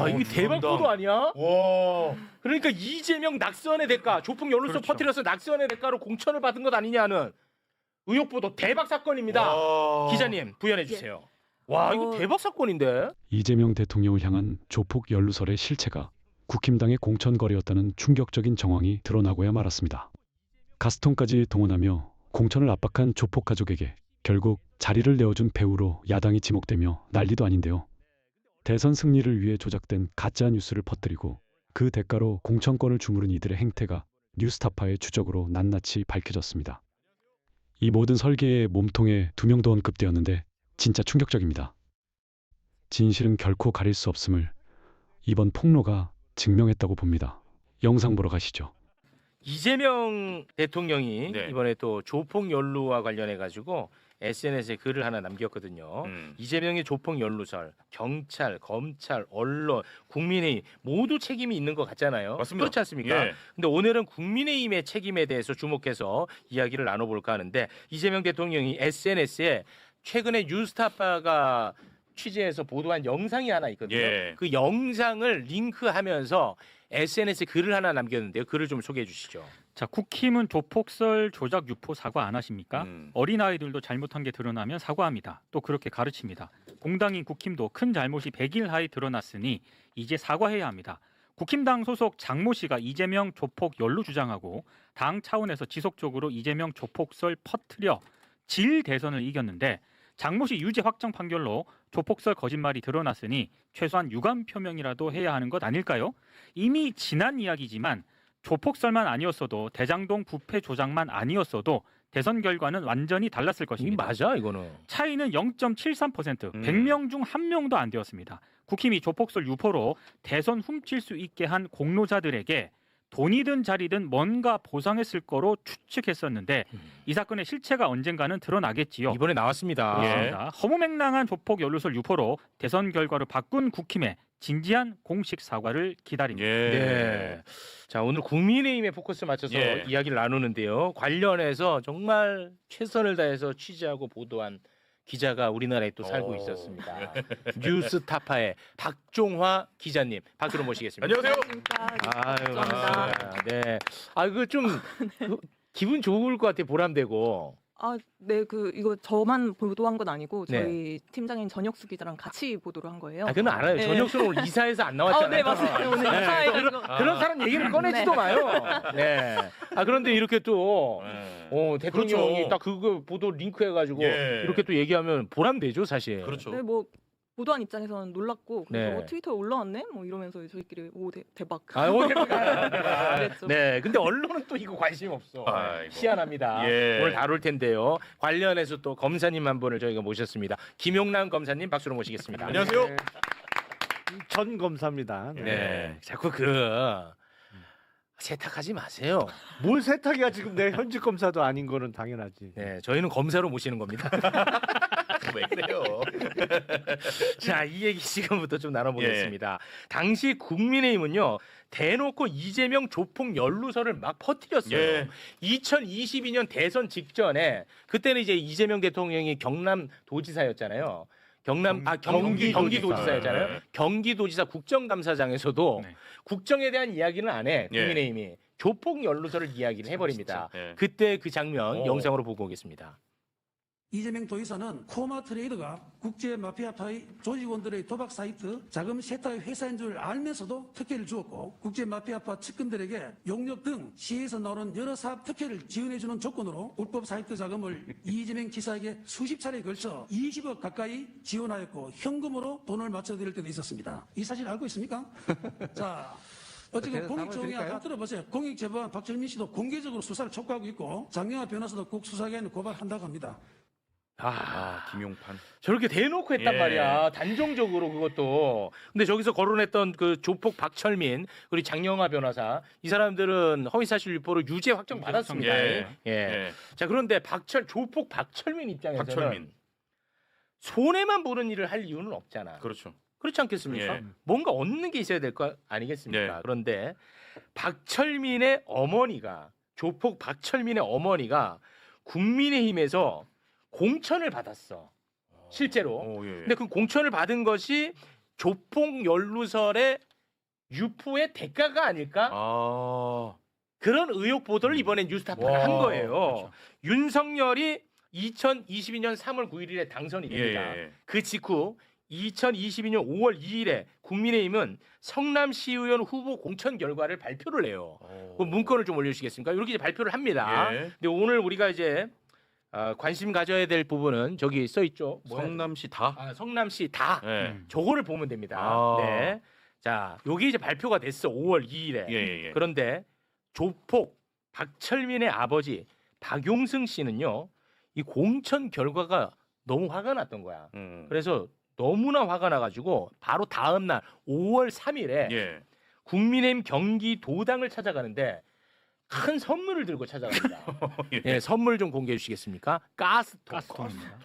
와, 이게 대박 보도 아니야? 와. 그러니까 이재명 낙선의 대가, 조폭 연루소 그렇죠. 퍼뜨려서 낙선의 대가로 공천을 받은 것 아니냐는 의혹 보도 대박 사건입니다. 와. 기자님 부연해 주세요. 와, 이거 대박 사건인데. 이재명 대통령을 향한 조폭 연루설의 실체가 국힘당의 공천거래였다는 충격적인 정황이 드러나고야 말았습니다. 가스통까지 동원하며 공천을 압박한 조폭 가족에게 결국 자리를 내어준 배우로 야당이 지목되며 난리도 아닌데요. 대선 승리를 위해 조작된 가짜 뉴스를 퍼뜨리고 그 대가로 공천권을 주무른 이들의 행태가 뉴스타파의 추적으로 낱낱이 밝혀졌습니다. 이 모든 설계의 몸통에 2명도 언급되었는데 진짜 충격적입니다. 진실은 결코 가릴 수 없음을 이번 폭로가 증명했다고 봅니다. 영상 보러 가시죠. 이재명 대통령이 네. 이번에 또 조폭 연루와 관련해 가지고 SNS에 글을 하나 남겼거든요. 이재명의 조폭 연루설, 경찰, 검찰, 언론, 국민의힘 모두 책임이 있는 것 같잖아요. 맞습니다. 그렇지 않습니까? 예. 근데 오늘은 국민의힘의 책임에 대해서 주목해서 이야기를 나눠볼까 하는데 이재명 대통령이 SNS에 최근에 뉴스타파가 취재해서 보도한 영상이 하나 있거든요. 예. 그 영상을 링크하면서 SNS에 글을 하나 남겼는데요. 글을 좀 소개해 주시죠. 자, 국힘은 조폭설 조작 유포 사과 안 하십니까? 어린아이들도 잘못한 게 드러나면 사과합니다. 또 그렇게 가르칩니다. 공당인 국힘도 큰 잘못이 100일 하에 드러났으니 이제 사과해야 합니다. 국힘당 소속 장모 씨가 이재명 조폭 연루 주장하고 당 차원에서 지속적으로 이재명 조폭설 퍼뜨려 질 대선을 이겼는데 장모 씨 유죄 확정 판결로 조폭설 거짓말이 드러났으니 최소한 유감 표명이라도 해야 하는 것 아닐까요? 이미 지난 이야기지만 조폭설만 아니었어도 대장동 부패 조작만 아니었어도 대선 결과는 완전히 달랐을 이 것입니다. 맞아 이거는. 차이는 0.73%, 100명 중 1명도 안 되었습니다. 국힘이 조폭설 유포로 대선 훔칠 수 있게 한 공로자들에게 돈이든 자리든 뭔가 보상했을 거로 추측했었는데 이 사건의 실체가 언젠가는 드러나겠지요. 이번에 나왔습니다. 그렇습니다. 허무맹랑한 조폭 연루설 유포로 대선 결과를 바꾼 국힘의 진지한 공식 사과를 기다립니다. 예. 네. 자, 오늘 국민의힘에 포커스 맞춰서 예. 이야기를 나누는데요. 관련해서 정말 최선을 다해서 취재하고 보도한 기자가 우리나라에 또 살고 오. 있었습니다. 뉴스타파의 박종화 기자님, 박수로 모시겠습니다. 안녕하세요. 아유, 감사합니다. 반갑습니다. 네. 아, 그 좀 기분 좋을 것 같아, 보람되고. 아, 네, 이거 저만 보도한 건 아니고 네. 저희 팀장인 전혁수 기자랑 같이 보도를 한 거예요. 아, 그건 알아요. 네. 전혁수는 오늘 이사에서 안 나왔잖아요. 네, 맞습니다. 오늘 네, 이사해가지고. 그런 사람 얘기를 꺼내지도 네. 마요. 네. 아, 그런데 이렇게 또 대통령이 그렇죠. 딱 그거 보도 링크해가지고 예. 이렇게 또 얘기하면 보람되죠, 사실. 그렇죠. 네, 뭐 보도한 입장에서는 놀랐고 그래서 네. 트위터에 올라왔네? 뭐 이러면서 저희끼리 대박. 아, 그랬죠. 네. 근데 언론은 또 이거 관심 없어. 아이고. 희한합니다. 예. 오늘 다룰 텐데요. 관련해서 또 검사님 한 분을 저희가 모셨습니다. 김용남 검사님 박수로 모시겠습니다. 안녕하세요. 전 검사입니다. 네. 자꾸 세탁하지 마세요. 뭘 세탁이야 지금 내 현직 검사도 아닌 거는 당연하지. 네, 저희는 검사로 모시는 겁니다. 왜 그래요? 자, 이 얘기 지금부터 좀 나눠보겠습니다. 당시 국민의힘은요, 대놓고 이재명 조폭 연루설을 막 퍼뜨렸어요. 예. 2022년 대선 직전에 그때는 이제 이재명 대통령이 경남 도지사였잖아요. 경기도지사였잖아요. 네. 경기도지사 국정감사장에서도 네. 국정에 대한 이야기는 안 해. 예. 국민의힘이 조폭 연루설을 이야기를 해버립니다. 진짜. 예. 그때 그 장면 오. 영상으로 보고 오겠습니다. 이재명 도지사는 코마 트레이더가 국제 마피아파의 조직원들의 도박 사이트 자금 세탁 회사인 줄 알면서도 특혜를 주었고 국제 마피아파 측근들에게 용역 등 시에서 나오는 여러 사업 특혜를 지원해주는 조건으로 불법 사이트 자금을 이재명 지사에게 수십 차례에 걸쳐 20억 가까이 지원하였고 현금으로 돈을 맞춰드릴 때도 있었습니다. 이 사실 알고 있습니까? 자. 어쨌든 공익정의 아까 들어보세요. 공익제보한 박철민 씨도 공개적으로 수사를 촉구하고 있고 장영하 변호사도 국 수사기관에 고발한다고 합니다. 김용판. 저렇게 대놓고 했단 예. 말이야. 단정적으로 그것도. 근데 저기서 거론했던 그 조폭 박철민 그리고 장영하 변호사 이 사람들은 허위사실 유포로 유죄 확정 받았습니다. 예. 예. 예. 자, 그런데 조폭 박철민 입장에서는 박철민. 손해만 보는 일을 할 이유는 없잖아. 그렇죠. 그렇지 않겠습니까? 예. 뭔가 얻는 게 있어야 될 거 아니겠습니까? 네. 그런데 박철민의 어머니가 조폭 박철민의 어머니가 국민의힘에서 공천을 받았어. 실제로. 오, 예. 근데 그 공천을 받은 것이 조폭 연루설의 유포의 대가가 아닐까? 그런 의혹 보도를 이번에 뉴스타파가 와, 한 거예요. 그렇죠. 윤석열이 2022년 3월 9일에 당선이 됩니다. 예. 그 직후 2022년 5월 2일에 국민의힘은 성남시의원 후보 공천 결과를 발표를 해요. 그 문건을 좀 올려주시겠습니까? 이렇게 이제 발표를 합니다. 예. 근데 오늘 우리가 이제 관심 가져야 될 부분은 저기 써 있죠. 성남시 다. 성남시 다. 예. 저거를 보면 됩니다. 아. 네. 자, 여기 이제 발표가 됐어. 5월 2일에. 예. 그런데 조폭 박철민의 아버지 박용승 씨는요. 이 공천 결과가 너무 화가 났던 거야. 그래서 너무나 화가 나가지고 바로 다음 날 5월 3일에 예. 국민의힘 경기도당을 찾아가는데 큰 선물을 들고 찾아갑니다. 예. 예, 선물 좀 공개해 주시겠습니까? 가스통. 가스통입니다.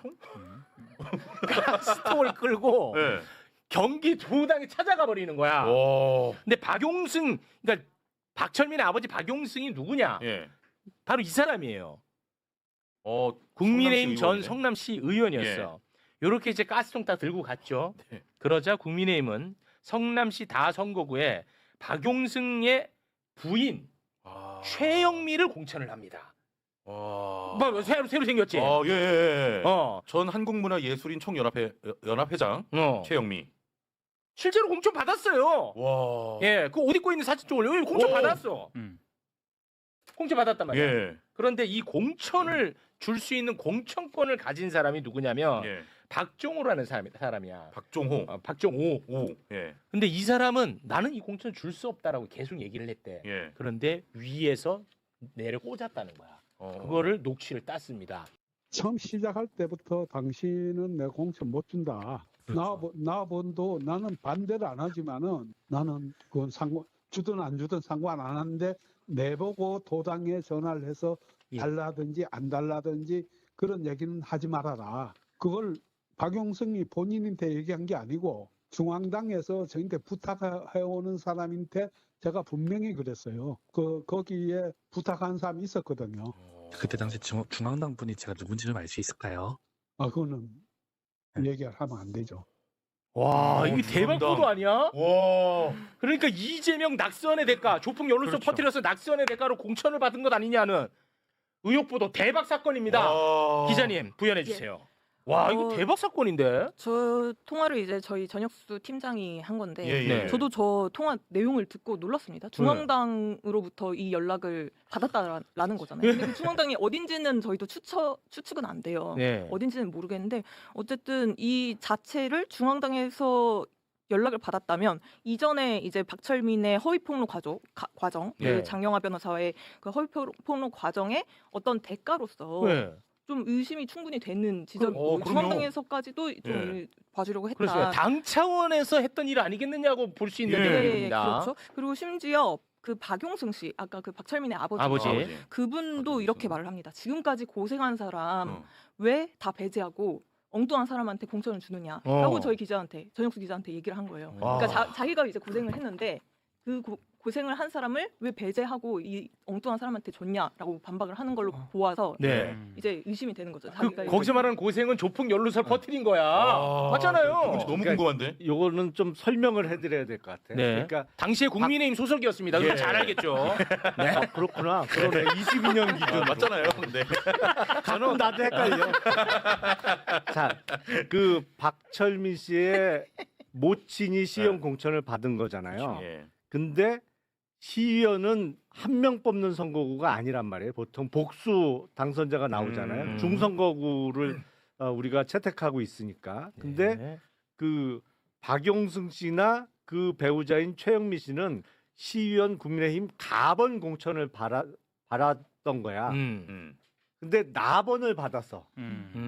가스통을 끌고 예. 경기도당에 찾아가 버리는 거야. 오. 근데 박용승, 그러니까 박철민의 아버지 박용승이 누구냐? 예. 바로 이 사람이에요. 국민의힘 전 성남시 의원이었어. 이렇게 이제 가스통 다 들고 갔죠. 네. 그러자 국민의힘은 성남시 다 선거구에 박용승의 부인 최영미를 공천을 합니다. 뭐 새로 생겼지. 예. 어. 전 한국문화예술인 총연합회장 최영미. 실제로 공천 받았어요. 와. 예, 그 옷 입고 있는 사진 좀 올려. 공천 오. 받았어. 공천 받았단 말이야. 예. 그런데 이 공천을 줄 수 있는 공천권을 가진 사람이 누구냐면 예. 박종호라는 사람이야. 박종호. 박종호. 오. 예. 근데 이 사람은 나는 이 공천 줄 수 없다라고 계속 얘기를 했대. 예. 그런데 위에서 내려 꽂았다는 거야. 그거를 녹취를 땄습니다. 처음 시작할 때부터 당신은 내 공천 못 준다. 나본도 나는 반대를 안 하지만은 나는 그건 주든 안 주든 상관 안 하는데 내보고 도당에 전화를 해서 달라든지 안 달라든지 그런 얘기는 하지 말아라. 그걸 박용승이 본인한테 얘기한 게 아니고 중앙당에서 저한테 부탁해오는 사람한테 제가 분명히 그랬어요. 거기에 부탁한 사람이 있었거든요. 그때 당시 중앙당 분이 제가 누군지 좀 알 수 있을까요? 그거는 얘기를 하면 안 되죠. 와, 이게 대박 중앙당. 보도 아니야? 와. 그러니까 이재명 낙선의 대가, 조폭 연루설 그렇죠. 퍼뜨려서 낙선의 대가로 공천을 받은 것 아니냐는 의혹 보도 대박 사건입니다. 와. 기자님 부연해 주세요. 와, 이거 대박 사건인데. 저 통화를 이제 저희 전혁수 팀장이 한 건데 예. 네. 저도 저 통화 내용을 듣고 놀랐습니다. 중앙당으로부터 이 연락을 받았다라는 거잖아요. 근데 그 중앙당이 어딘지는 저희도 추측은 안 돼요. 네. 어딘지는 모르겠는데 어쨌든 이 자체를 중앙당에서 연락을 받았다면 이전에 이제 박철민의 허위폭로 과정, 네. 그 장영하 변호사의 그 허위폭로 과정에 어떤 대가로서 네. 좀 의심이 충분히 되는 지점이고 그럼요. 중앙당에서까지도 좀 예. 봐주려고 했다. 그렇습니다. 당 차원에서 했던 일 아니겠느냐고 볼 수 있는 예. 내용입니다. 그렇죠. 그리고 심지어 그 박용승 씨, 아까 그 박철민의 아버지, 아버지. 그분도 박용승. 이렇게 말을 합니다. 지금까지 고생한 사람 어. 왜 다 배제하고 엉뚱한 사람한테 공천을 주느냐라고 저희 기자한테 전혁수 기자한테 얘기를 한 거예요. 그러니까 자기가 이제 고생을 했는데 그 고생을 한 사람을 왜 배제하고 이 엉뚱한 사람한테 줬냐라고 반박을 하는 걸로 보아서 네. 이제 의심이 되는 거죠. 그 자기가 거기서 말하는 고생은 조폭 연루설 퍼뜨린 거야. 맞잖아요. 누군지 너무 그러니까 궁금한데. 요거는 좀 설명을 해드려야 될 것 같아요. 네. 그러니까 당시에 국민의힘 소속이었습니다. 그거 예. 잘 알겠죠. 그렇구나. 그러네. 22년 기준. 맞잖아요. 네. 저는 나도 헷갈려. 자, 그 박철민 씨의 모친이 시의원 공천을 받은 거잖아요. 예. 근데 시의원은 한 명 뽑는 선거구가 아니란 말이에요. 보통 복수 당선자가 나오잖아요. 중선거구를 우리가 채택하고 있으니까. 근데 네. 그 박용승 씨나 그 배우자인 최영미 씨는 시의원 국민의힘 가번 공천을 받았던 거야. 근데 나번을 받았어.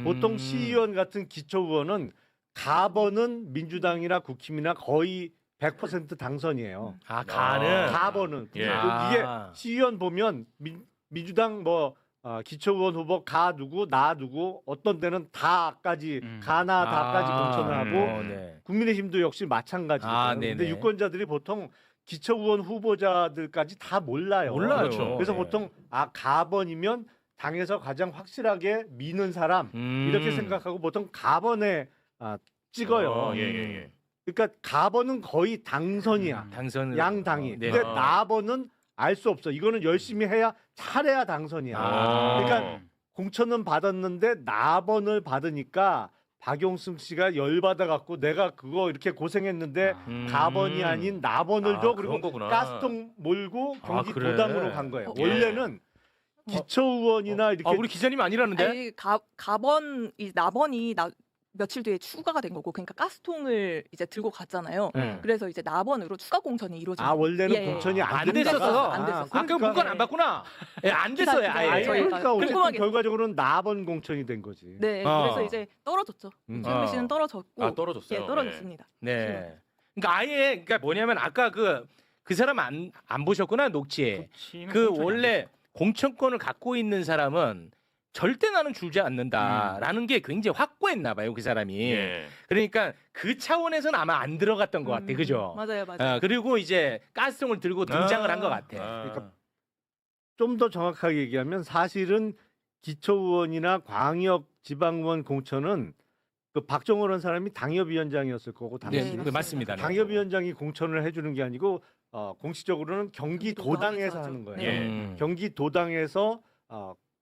보통 시의원 같은 기초의원은 가번은 민주당이나 국힘이나 거의 100% 당선이에요. 가는. 가번은. 예. 이게 시의원 보면 민주당 기초의원 후보 가 누구 나 누구 어떤 데는 다까지 가나 다까지 공천을 하고 네. 국민의힘도 역시 마찬가지거든요. 근데 네네. 유권자들이 보통 기초의원 후보자들까지 다 몰라요. 몰라요. 그렇죠. 그래서 네. 보통 가번이면 당에서 가장 확실하게 미는 사람 이렇게 생각하고 보통 가번에 찍어요. 예. 그러니까 가번은 거의 당선이야. 당선을 양당이. 네. 근데 나번은 알 수 없어. 이거는 열심히 해야 잘해야 당선이야. 그러니까 공천은 받았는데 나번을 받으니까 박용승 씨가 열받아 갖고 내가 그거 이렇게 고생했는데 가번이 아닌 나번을 줘. 그리고 가스통 몰고 경기 그래. 도당으로 간 거예요. 원래는 기초 의원이나 이렇게 우리 기자님 아니라는데? 아니, 가번 이 나번이 며칠 뒤에 추가가 된 거고, 그러니까 가스통을 이제 들고 갔잖아요. 그래서 이제 나번으로 추가 공천이 이루어진 거예요. 원래는 공천이 안 됐었어. 안 됐었어. 아까 문건 안 받구나. 예, 안 됐어요. 아예. 그러니까 어쨌든 궁금하게 결과적으로는 나번 공천이 된 거지. 네, 그래서 이제 떨어졌죠. 최영미 씨는 떨어졌고, 떨어졌어요. 예, 떨어졌습니다. 네. 그러니까 아예 그러니까 뭐냐면 아까 그 사람 안 보셨구나 녹취. 그 원래 공천권을 갖고 있는 사람은 절대 나는 줄지 않는다라는 게 굉장히 확고했나 봐요, 그 사람이. 그러니까 그 차원에서는 아마 안 들어갔던 것 같아, 그죠? 맞아요, 맞아요. 그리고 이제 가스통을 들고 등장을 한 것 같아. 그러니까 좀 더 정확하게 얘기하면 사실은 기초의원이나 광역 지방의원 공천은 그 박정호라는 사람이 당협위원장이었을 거고 당시 네, 맞습니다. 당협위원장이 공천을 해주는 게 아니고 공식적으로는 경기도당에서 하는 거예요. 네. 경기도당에서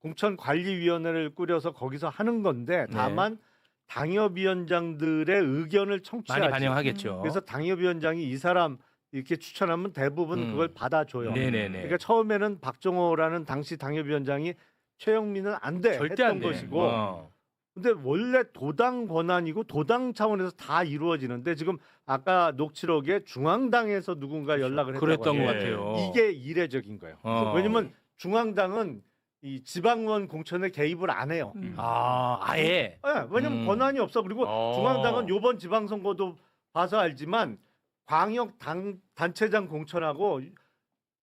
공천관리위원회를 꾸려서 거기서 하는 건데 다만 당협위원장들의 의견을 청취하지. 많이 반영하겠죠. 그래서 당협위원장이 이 사람 이렇게 추천하면 대부분 그걸 받아줘요. 네네네. 그러니까 처음에는 박정호라는 당시 당협위원장이 최영민은 안 돼 절대 했던 안 돼. 것이고 근데 원래 도당 권한이고 도당 차원에서 다 이루어지는데 지금 아까 녹취록에 중앙당에서 누군가 연락을 했다고 그랬던 것 하는데 같아요. 이게 이례적인 거예요. 왜냐면 중앙당은 이 지방의원 공천에 개입을 안 해요. 아예. 네, 왜냐면 권한이 없어. 그리고 중앙당은 요번 지방선거도 봐서 알지만 광역 단체장 공천하고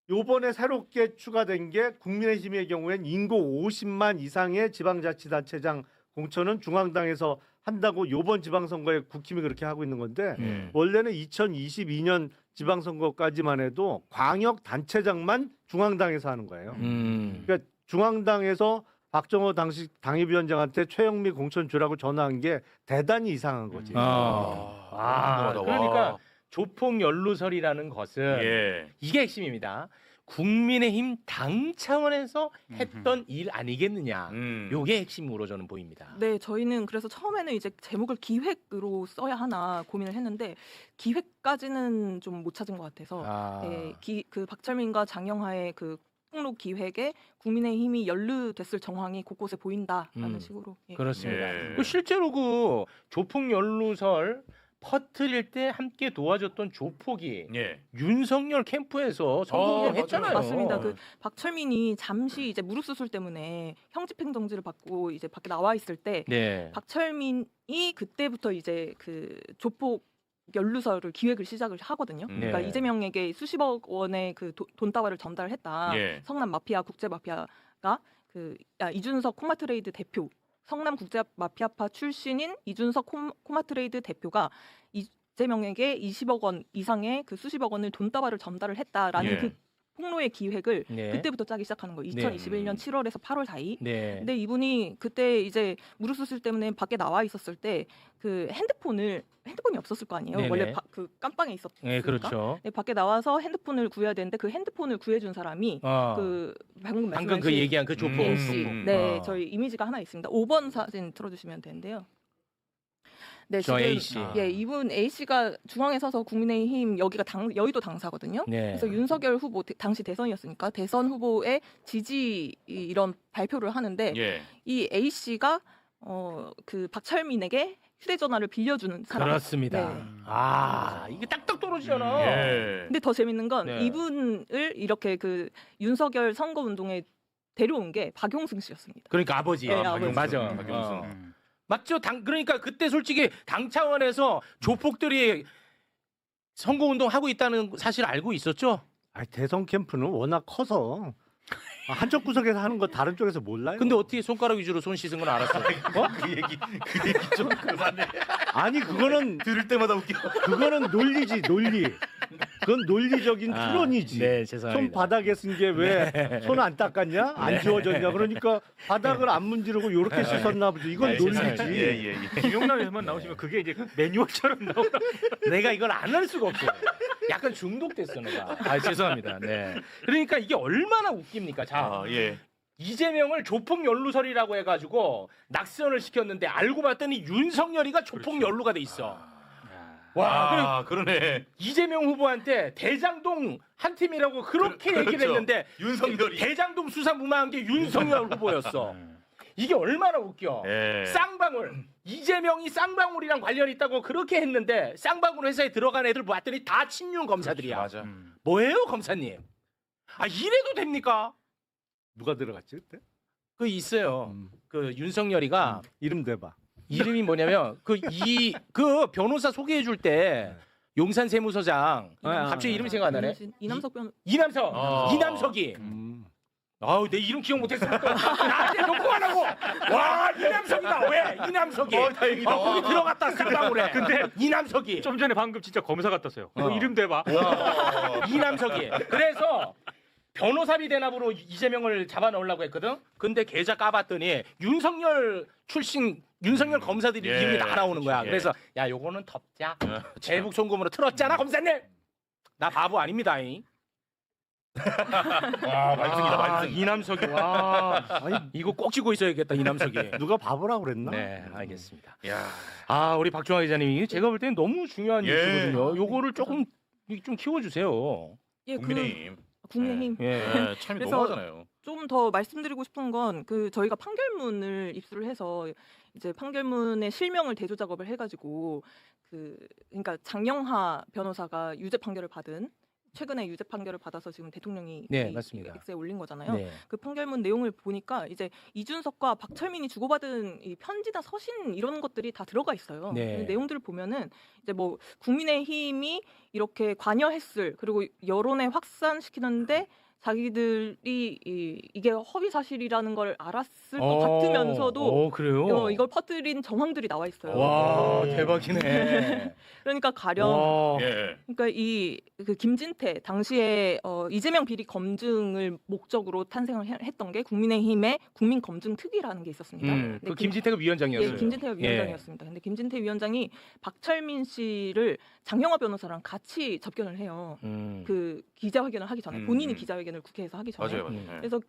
요번에 새롭게 추가된 게 국민의힘의 경우엔 인구 50만 이상의 지방자치단체장 공천은 중앙당에서 한다고 요번 지방선거에 국힘이 그렇게 하고 있는 건데 원래는 2022년 지방선거까지만 해도 광역 단체장만 중앙당에서 하는 거예요. 그러니까 중앙당에서 박정호 당시 당협위원장한테 최영미 공천 주라고 전화한 게 대단히 이상한 거지. 그러니까 조폭 연루설이라는 것은 이게 핵심입니다. 국민의힘 당 차원에서 했던 일 아니겠느냐. 요게 핵심으로 저는 보입니다. 네, 저희는 그래서 처음에는 이제 제목을 기획으로 써야 하나 고민을 했는데 기획까지는 좀 못 찾은 것 같아서 네, 그 박철민과 장영하의 그 폭로 기획에 국민의힘이 연루됐을 정황이 곳곳에 보인다라는 식으로. 그렇습니다. 실제로 그 조폭 연루설 퍼뜨릴 때 함께 도와줬던 조폭이 윤석열 캠프에서 성공을 했잖아요. 맞습니다. 그 박철민이 잠시 이제 무릎 수술 때문에 형집행정지를 받고 이제 밖에 나와 있을 때 박철민이 그때부터 이제 그 조폭 연루설을 기획을 시작을 하거든요. 그러니까 이재명에게 수십억 원의 그 돈다발을 전달했다. 성남 마피아 국제 마피아가 이준석 코마트레이드 대표, 성남 국제 마피아파 출신인 이준석 코마트레이드 대표가 이재명에게 20억 원 이상의 그 수십억 원을 돈다발을 전달을 했다라는 그 폭로의 기획을 그때부터 짜기 시작하는 거예요. 2021년 7월에서 8월 사이. 근데 이분이 그때 이제 무릎 수술 때문에 밖에 나와 있었을 때 그 핸드폰이 없었을 거 아니에요. 원래 그 깜빵에 있었으니까. 네, 그렇죠. 밖에 나와서 핸드폰을 구해야 되는데 그 핸드폰을 구해준 사람이 그 방금 그 얘기한 그 조폭. 네, 저희 이미지가 하나 있습니다. 5번 사진 틀어주시면 되는데요. 네, 저 지금, A 씨. 이분 A 씨가 중앙에 서서 국민의힘 여기가 여의도 당사거든요. 그래서 윤석열 후보 당시 대선이었으니까 대선 후보의 지지 이런 발표를 하는데 이 A 씨가 그 박철민에게 휴대전화를 빌려주는 사람. 그렇습니다. 이게 딱딱 떨어지잖아. 근데 더 재밌는 건 이분을 이렇게 그 윤석열 선거운동에 데려온 게 박용승 씨였습니다. 그러니까 아버지. 아버지. 맞아. 맞죠. 그러니까 그때 솔직히 당 차원에서 조폭들이 선거운동 하고 있다는 사실 알고 있었죠. 대선 캠프는 워낙 커서 한쪽 구석에서 하는 거 다른 쪽에서 몰라요? 근데 어떻게 손가락 위주로 손 씻은 건 알았어? 그 얘기 좀 그만해. 아니 그거는 들을 때마다 웃겨. 그거는 논리지 논리. 그건 논리적인 추론이지. 네, 죄송합니다. 손 바닥에 쓴 게 왜 손 안 닦았냐? 안 지워졌냐? 그러니까 바닥을 안 문지르고 요렇게 씻었나 보지. 이건 네, 논리지. 죄송합니다. 예. 김용남에만 나오시면 그게 이제 매뉴얼처럼 나오다. 내가 이걸 안 할 수가 없어. 약간 중독됐어 내가. 아 죄송합니다. 네. 그러니까 이게 얼마나 웃깁니까? 자, 예. 이재명을 조폭 연루설이라고 해가지고 낙선을 시켰는데 알고 봤더니 윤석열이가 조폭 연루가 돼 있어. 와, 그러네. 이재명 후보한테 대장동 한 팀이라고 그렇게 얘기를 그렇죠. 했는데 윤석열이. 대장동 수사 무마한 게 윤석열 후보였어. 이게 얼마나 웃겨. 예. 쌍방울. 이재명이 쌍방울이랑 관련이 있다고 그렇게 했는데 쌍방울 회사에 들어간 애들 봤더니 다 친윤 검사들이야. 맞아. 뭐예요, 검사님? 아, 이래도 됩니까? 누가 들어갔지 그때? 그 있어요. 그 윤석열이가 이름 대봐. 이름이 뭐냐면 그 변호사 소개해 줄 때 용산 세무서장 갑자기 이름이 생각 안 나네. 이남석 변호. 이남석이. 아우 내 이름 기억 못했어. 나한테 놓고 안 하고. 와 이남석이다. 왜 이남석이? 다행이다. 거기 들어갔다 쌍방울에. 근데 이남석이. 좀 전에 방금 진짜 검사 같았어요. 이름 대봐. 이남석이. 그래서 변호사비 대납으로 이재명을 잡아넣으려고 했거든. 근데 계좌 까봤더니 윤석열 출신 윤석열 검사들이 예, 이름이 다 나오는 거야. 예. 그래서 야 요거는 덮자. 제북 송금으로 틀었잖아 검사님. 나 바보 아닙니다잉. 와, 말씀이다. 이남석이. 와. 아니, 이거 꼭 찍고 있어야겠다 이남석이. 누가 바보라고 그랬나? 네, 알겠습니다. 야. 아 우리 박종화 기자님이 제가 볼 때는 너무 중요한 예. 뉴스거든요. 요거를 조금 좀 키워주세요. 예, 국민의힘. 국민의힘. 예. 참 그래서 너무하잖아요. 좀 더 말씀드리고 싶은 건 그 저희가 판결문을 입수를 해서 이제 판결문의 실명을 대조 작업을 해가지고 그러니까 장영하 변호사가 유죄 판결을 받은 최근에 유죄 판결을 받아서 지금 대통령이 네, 맞습니다. X에 올린 거잖아요. 네. 그 판결문 내용을 보니까 이제 이준석과 박철민이 주고받은 이 편지나 서신 이런 것들이 다 들어가 있어요. 네. 그 내용들을 보면은 이제 뭐 국민의힘이 이렇게 관여했을 그리고 여론에 확산시키는데 자기들이 이게 허위 사실이라는 걸 알았을 것 같으면서도 그래요? 이걸 퍼뜨린 정황들이 나와 있어요. 와 대박이네. 그러니까 가령 와. 예. 그러니까 그 김진태 당시에 이재명 비리 검증을 목적으로 탄생을 했던 게 국민의힘의 국민검증특위라는 게 있었습니다. 그 김진태가 위원장이었어요. 예, 김진태가 위원장이었습니다. 근데 김진태 위원장이 박철민 씨를 장영하 변호사랑 같이 접견을 해요. 그 기자회견을 하기 전에 본인이 기자회견을 국회에서 하기 전에. 맞아요. 그래서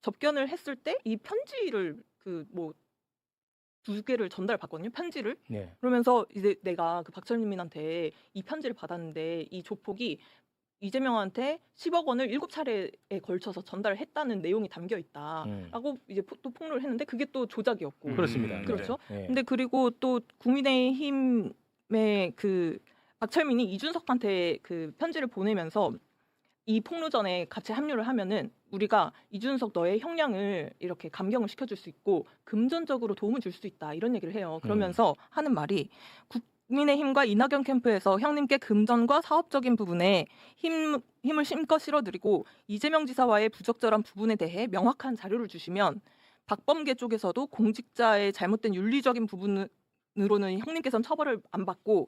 접견을 했을 때 이 편지를 두 개를 전달받거든요. 편지를. 네. 그러면서 이제 내가 그 박철민한테 이 편지를 받았는데 이 조폭이 이재명한테 10억 원을 7차례에 걸쳐서 전달했다는 내용이 담겨 있다라고 이제 또 폭로를 했는데 그게 또 조작이었고. 그렇습니다. 그렇죠. 네. 근데 그리고 또 국민의힘의 그 박철민이 이준석한테 그 편지를 보내면서 이 폭로전에 같이 합류를 하면은 우리가 이준석 너의 형량을 이렇게 감경을 시켜줄 수 있고 금전적으로 도움을 줄 수 있다 이런 얘기를 해요. 그러면서 하는 말이 국민의힘과 이낙연 캠프에서 형님께 금전과 사업적인 부분에 힘을 심껏 실어드리고 이재명 지사와의 부적절한 부분에 대해 명확한 자료를 주시면 박범계 쪽에서도 공직자의 잘못된 윤리적인 부분으로는 형님께서는 처벌을 안 받고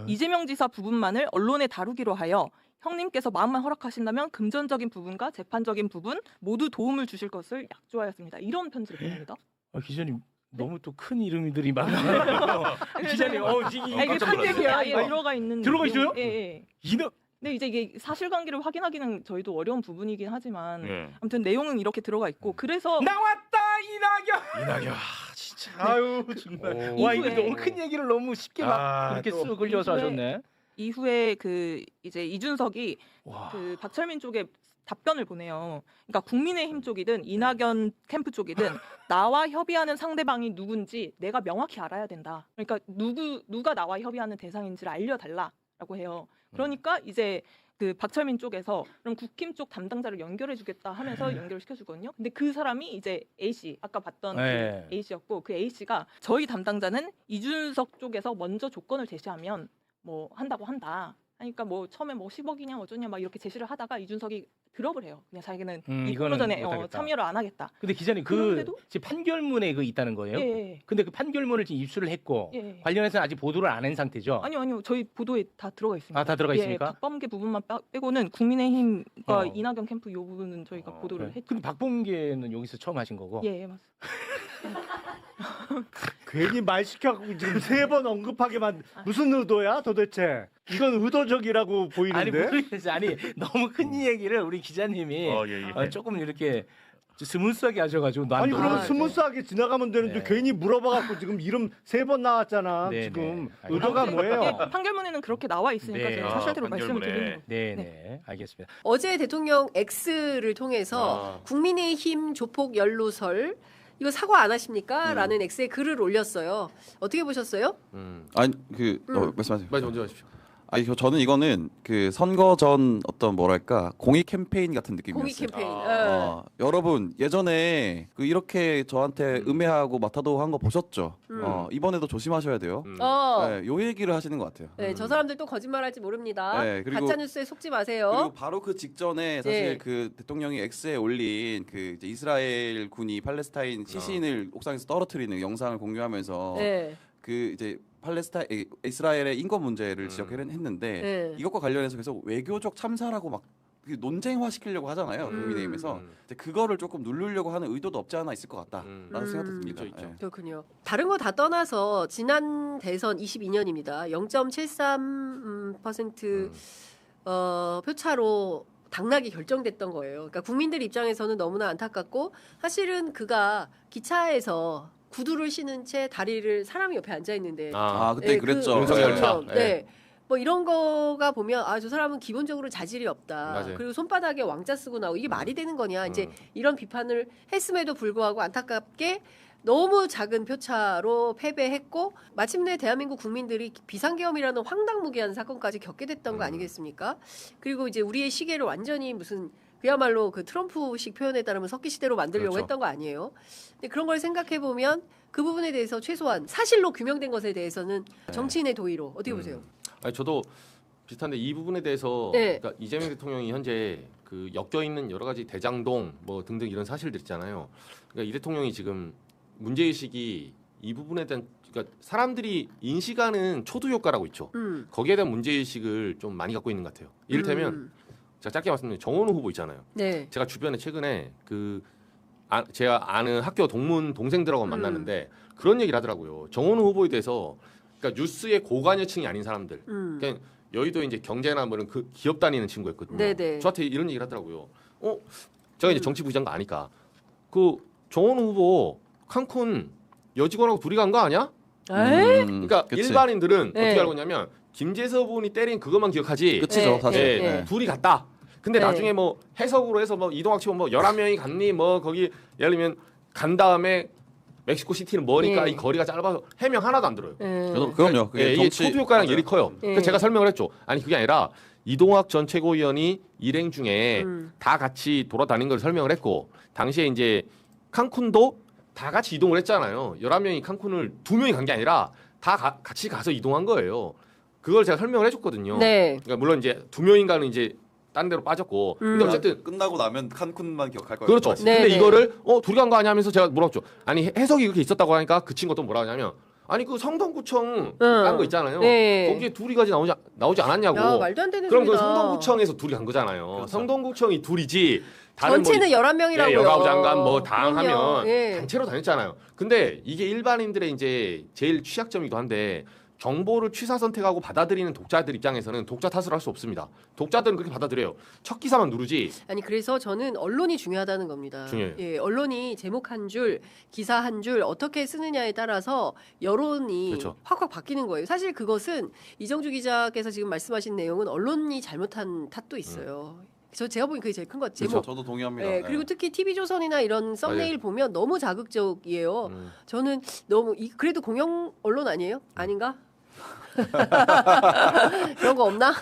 이재명 지사 부분만을 언론에 다루기로 하여 형님께서 마음만 허락하신다면 금전적인 부분과 재판적인 부분 모두 도움을 주실 것을 약조하였습니다. 이런 편지를 보냅니다. 기자님 너무 또 큰 이름들이 많아요. 기자님, 이게 판례기야 들어가 있는 들어가 있어요? 예. 근데 이제 이게 사실관계를 확인하기는 저희도 어려운 부분이긴 하지만 아무튼 내용은 이렇게 들어가 있고 그래서 나왔다 이낙연. 진짜. 아유 정말. 와 이거 너무 큰 얘기를 너무 쉽게 막 그렇게 쓱 흘려서 하셨네. 이후에 그 이제 이준석이 그 박철민 쪽에 답변을 보내요. 그러니까 국민의힘 쪽이든 이낙연 캠프 쪽이든 나와 협의하는 상대방이 누군지 내가 명확히 알아야 된다. 그러니까 누가 나와 협의하는 대상인지를 알려달라라고 해요. 그러니까 이제 그 박철민 쪽에서 그럼 국힘 쪽 담당자를 연결해주겠다 하면서 연결시켜주거든요. 근데 그 사람이 이제 A 씨 아까 봤던 그 A 씨였고 그 A 씨가 저희 담당자는 이준석 쪽에서 먼저 조건을 제시하면 뭐 한다고 한다. 그러니까 뭐 처음에 뭐 10억이냐 어쩌냐 막 이렇게 제시를 하다가 이준석이 드롭을 해요. 그냥 자기는 이 이거는 프로전에 못하겠다. 참여를 안 하겠다. 근데 기자님 그 그런데도? 지금 판결문에 그 있다는 거예요? 예. 근데 그 판결문을 지금 입수를 했고 예. 관련해서는 아직 보도를 안 한 상태죠? 아니요. 저희 보도에 다 들어가 있습니다. 아, 다 들어가 예, 있습니까? 박범계 부분만 빼고는 국민의힘과 어. 이낙연 캠프 이 부분은 저희가 보도를 했죠. 근데 박범계는 여기서 처음 하신 거고? 예, 맞습니다. 괜히 말 시켜갖고 지금 3번 언급하게만 무슨 의도야 도대체? 이건 의도적이라고 아니 보이는데. 모르겠어요. 아니 너무 큰 얘기를 우리 기자님이 조금 이렇게 스무스하게 하셔가지고 난 아니 너무 그러면 스무스하게 지나가면 되는데 네. 괜히 물어봐갖고 지금 이름 3번 나왔잖아. 네, 지금 네. 의도가 뭐예요? 판결문에는 그렇게 나와 있으니까 네. 제가 사실대로 말씀을 판결문에. 드리는 거예요. 네네 알겠습니다. 어제 대통령 X를 통해서 국민의힘 조폭 연루설 이거 사과 안 하십니까? 라는 X에 글을 올렸어요. 어떻게 보셨어요? 아니 말씀하세요. 먼저 하십시오. 아니 저는 이거는 그 선거 전 어떤 뭐랄까 공익 캠페인 같은 느낌이었어요. 공익 캠페인. 여러분 예전에 그 이렇게 저한테 음해하고 마타도 한 거 보셨죠? 이번에도 조심하셔야 돼요. 네, 요 얘기를 하시는 것 같아요. 네, 저 사람들 또 거짓말할지 모릅니다. 네, 그리고- 가짜 뉴스에 속지 마세요. 그리고 바로 그 직전에 사실 네. 그 대통령이 X에 올린 그 이제 이스라엘 군이 팔레스타인 시신을 옥상에서 떨어뜨리는 영상을 공유하면서 네. 그 이제 이스라엘의 인권 문제를 지적했는데 네. 이것과 관련해서 계속 외교적 참사라고 막 논쟁화 시키려고 하잖아요. 국민의힘에서 이제 그거를 조금 누르려고 하는 의도도 없지 않아 있을 것 같다라는 생각도 듭니다. 예. 그렇군요. 다른 거 다 떠나서 지난 대선 22년입니다. 0.73% 표차로 당락이 결정됐던 거예요. 그러니까 국민들 입장에서는 너무나 안타깝고 사실은 그가 기차에서 구두를 신은 채 다리를 사람이 옆에 앉아 있는데 그때 그랬죠. 윤석열차. 네. 뭐 이런 거가 보면 저 사람은 기본적으로 자질이 없다. 맞아요. 그리고 손바닥에 왕자 쓰고 나오고 이게 말이 되는 거냐. 이제 이런 비판을 했음에도 불구하고 안타깝게 너무 작은 표차로 패배했고 마침내 대한민국 국민들이 비상계엄이라는 황당무계한 사건까지 겪게 됐던 거 아니겠습니까? 그리고 이제 우리의 시계를 완전히 무슨 그야말로 그 트럼프식 표현에 따르면 석기 시대로 만들려고 그렇죠. 했던 거 아니에요? 근데 그런 걸 생각해 보면 그 부분에 대해서 최소한 사실로 규명된 것에 대해서는 정치인의 도의로 어떻게 보세요? 아니 저도 비슷한데 이 부분에 대해서 네. 그러니까 이재명 대통령이 현재 그 엮여 있는 여러 가지 대장동 뭐 등등 이런 사실들 있잖아요. 그러니까 이 대통령이 지금 문제 의식이 이 부분에 대한 그러니까 사람들이 인식하는 초두 효과라고 있죠. 거기에 대한 문제 의식을 좀 많이 갖고 있는 것 같아요. 이를테면 제가 짧게 말씀드리면 정원우 후보 있잖아요. 네. 제가 주변에 최근에 제가 아는 학교 동생들하고 만났는데 그런 얘기를 하더라고요. 정원우 후보에 대해서 그러니까 뉴스의 고관여층이 아닌 사람들. 그냥 여의도 이제 경제나 뭐 이런 그 기업 다니는 친구였거든요. 네네. 저한테 이런 얘기를 하더라고요. 제가 이제 정치부 장관 아니까 그 정원우 후보 칸쿤 여직원하고 둘이 간 거 아니야? 그러니까 그치. 일반인들은 네. 어떻게 알고 있냐면 김재서 분이 때린 그것만 기억하지. 끝이죠, 사실. 네, 둘이 갔다. 근데 네. 나중에 뭐 해석으로 해서 뭐 이동학 치고 뭐 11명이 갔니 뭐 거기 예를 들면 간 다음에 멕시코 시티는 머니까 네. 이 거리가 짧아서 해명 하나도 안 들어요. 그럼요. 예, 이게 초두 효과랑 예리 커요. 그래서 제가 설명을 했죠. 아니 그게 아니라 이동학 전 최고위원이 일행 중에 다 같이 돌아다닌 걸 설명을 했고 당시에 이제 칸쿤도 다 같이 이동을 했잖아요. 11명이 칸쿤을 2명이 간 게 아니라 다 같이 가서 이동한 거예요. 그걸 제가 설명을 해줬거든요. 네. 그러니까 물론 이제 2명인가는 이제 딴 데로 빠졌고 근데 어쨌든 끝나고 나면 칸쿤만 기억할 거예요. 그렇죠. 네, 근데 네. 이거를 둘이 간 거 아니야 하면서 제가 물었죠. 아니 해석이 그렇게 있었다고 하니까 그 친구가 또 뭐라 하냐면 아니 그 성동구청 간 거 있잖아요. 네. 거기에 둘이 가지 나오지 않았냐고. 야, 말도 안 되는 그럼 그 소리다. 성동구청에서 둘이 간 거잖아요. 그렇죠. 성동구청이 둘이지. 다른 전체는 11명이라고요. 예, 여가부 장관 뭐 당하면 예. 단체로 다녔잖아요. 근데 이게 일반인들의 이제 제일 취약점이기도 한데 정보를 취사 선택하고 받아들이는 독자들 입장에서는 독자 탓을 할 수 없습니다. 독자들은 그렇게 받아들여요. 첫 기사만 누르지. 아니 그래서 저는 언론이 중요하다는 겁니다. 중요해요. 예, 언론이 제목 한 줄, 기사 한 줄 어떻게 쓰느냐에 따라서 여론이 그렇죠. 확확 바뀌는 거예요. 사실 그것은 이정주 기자께서 지금 말씀하신 내용은 언론이 잘못한 탓도 있어요. 제가 보기엔 그게 제일 큰 것 같아요. 그렇죠. 저도 동의합니다. 예, 그리고 특히 TV조선이나 이런 썸네일 보면 너무 자극적이에요. 저는 너무 그래도 공영 언론 아니에요? 아닌가? 그런 거 없나?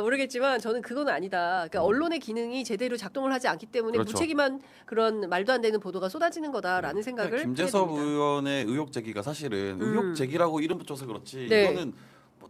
모르겠지만 저는 그건 아니다. 그러니까 언론의 기능이 제대로 작동을 하지 않기 때문에 그렇죠. 무책임한 그런 말도 안 되는 보도가 쏟아지는 거다라는 생각을 김재섭 하게 됩니다. 의원의 의혹 제기가 사실은 의혹 제기라고 이름 붙여서 그렇지 네. 이거는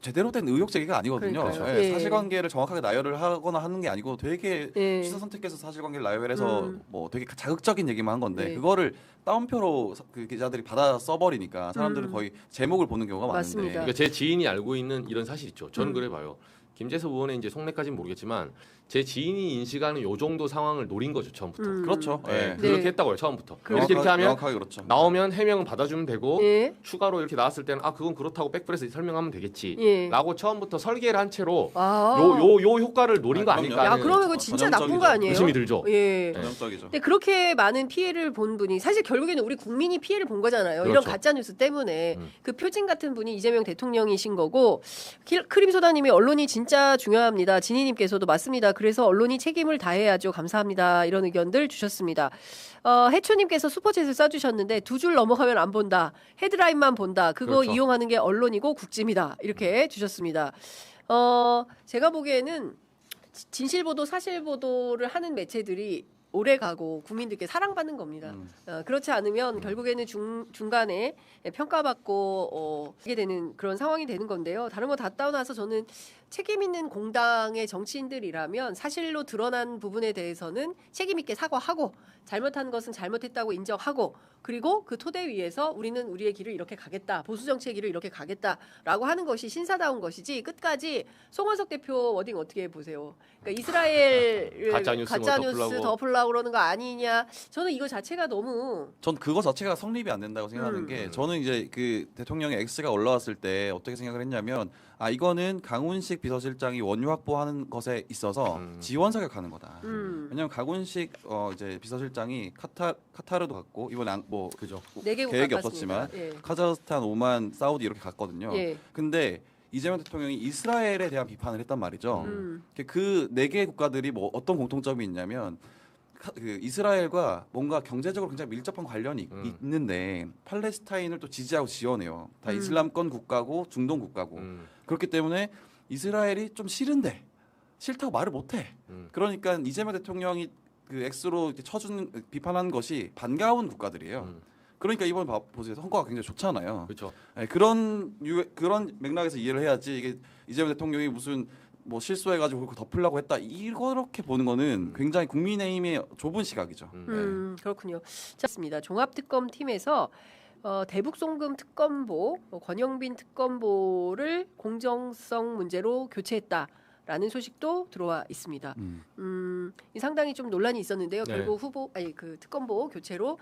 제대로 된 의혹 제기가 아니거든요. 그러니까요. 예, 예. 사실관계를 정확하게 나열을 하거나 하는 게 아니고 되게 예. 취사 선택해서 사실관계를 나열해서 뭐 되게 자극적인 얘기만 한 건데 네. 그거를 따옴표로 그 기자들이 받아 써버리니까 사람들은 거의 제목을 보는 경우가 맞습니다. 많은데. 그러니까 제 지인이 알고 있는 이런 사실 있죠. 저는 음. 그래 봐요. 김재섭 의원의 이제 속내까지는 모르겠지만 제 지인이 인식하는 요 정도 상황을 노린 거죠 처음부터. 그렇죠. 예, 예. 그렇게 네. 했다고요 처음부터. 그렇죠. 이렇게 하면 명확하게 그렇죠. 나오면 해명은 받아주면 되고 예. 추가로 이렇게 나왔을 때는 아 그건 그렇다고 백브레스 설명하면 되겠지. 예. 라고 처음부터 설계를 한 채로 아. 요 효과를 노린 거 그럼요. 아닐까. 야, 하는 그러면 그거 진짜 나쁜 거 전형적이죠. 아니에요? 의심이 들죠. 예. 전형적이죠. 근데 그렇게 많은 피해를 본 분이 사실 결국에는 우리 국민이 피해를 본 거잖아요. 이런 그렇죠. 가짜 뉴스 때문에 음. 그 표진 같은 분이 이재명 대통령이신 거고 크림 소다님이 언론이 진짜 중요합니다. 진희님께서도 맞습니다. 그래서 언론이 책임을 다해야죠. 감사합니다. 이런 의견들 주셨습니다. 해초님께서 슈퍼챗을 써주셨는데 2줄 넘어가면 안 본다. 헤드라인만 본다. 그거 그렇죠. 이용하는 게 언론이고 국지입니다. 이렇게 주셨습니다. 제가 보기에는 진실보도 사실보도를 하는 매체들이 오래 가고 국민들께 사랑받는 겁니다. 그렇지 않으면 결국에는 중간에 평가받고 하게 되는 그런 상황이 되는 건데요. 다른 거 다 떠나서 저는 책임 있는 공당의 정치인들이라면 사실로 드러난 부분에 대해서는 책임 있게 사과하고 잘못한 것은 잘못했다고 인정하고 그리고 그 토대 위에서 우리는 우리의 길을 이렇게 가겠다. 보수 정치의 길을 이렇게 가겠다라고 하는 것이 신사다운 것이지 끝까지 송원석 대표 워딩 어떻게 보세요? 그러니까 이스라엘 가짜 뉴스 뭐 덮으려고 그러는 거 아니냐. 저는 이거 자체가 너무 전 그거 자체가 성립이 안 된다고 생각하는 게 저는 이제 그 대통령의 X가 올라왔을 때 어떻게 생각을 했냐면 아 이거는 강훈식 비서실장이 원유 확보하는 것에 있어서 지원 사격하는 거다. 왜냐하면 강훈식 이제 비서실장이 카타르도 갔고 이번에 뭐 그죠. 4개국 계획이 가봤습니다. 없었지만 예. 카자흐스탄, 오만, 사우디 이렇게 갔거든요. 예. 근데 이재명 대통령이 이스라엘에 대한 비판을 했단 말이죠. 그 4개 국가들이 뭐 어떤 공통점이 있냐면 그 이스라엘과 뭔가 경제적으로 굉장히 밀접한 관련이 있는데 팔레스타인을 또 지지하고 지원해요. 다 이슬람권 국가고 중동 국가고 그렇기 때문에 이스라엘이 좀 싫은데 싫다고 말을 못해. 그러니까 이재명 대통령이 그 X로 이렇게 쳐준 비판한 것이 반가운 국가들이에요. 그러니까 이번 보세요. 성과가 굉장히 좋잖아요. 그렇죠. 네, 그런 맥락에서 이해를 해야지 이게 이재명 대통령이 무슨 뭐 실수해가지고 그거 덮으려고 했다 이렇게 보는 거는 굉장히 국민의힘의 좁은 시각이죠. 그렇군요. 좋습니다. 종합특검팀에서 대북송금 특검보, 권영빈 특검보를 공정성 문제로 교체했다라는 소식도 들어와 있습니다. 이 상당히 좀 논란이 있었는데요. 네. 결국 그 특검보 교체로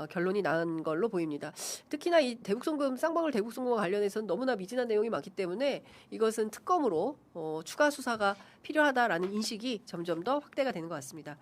결론이 난 걸로 보입니다. 특히나 이 대북송금 쌍방울 대북송금과 관련해서는 너무나 미진한 내용이 많기 때문에 이것은 특검으로 추가 수사가 필요하다라는 인식이 점점 더 확대가 되는 것 같습니다.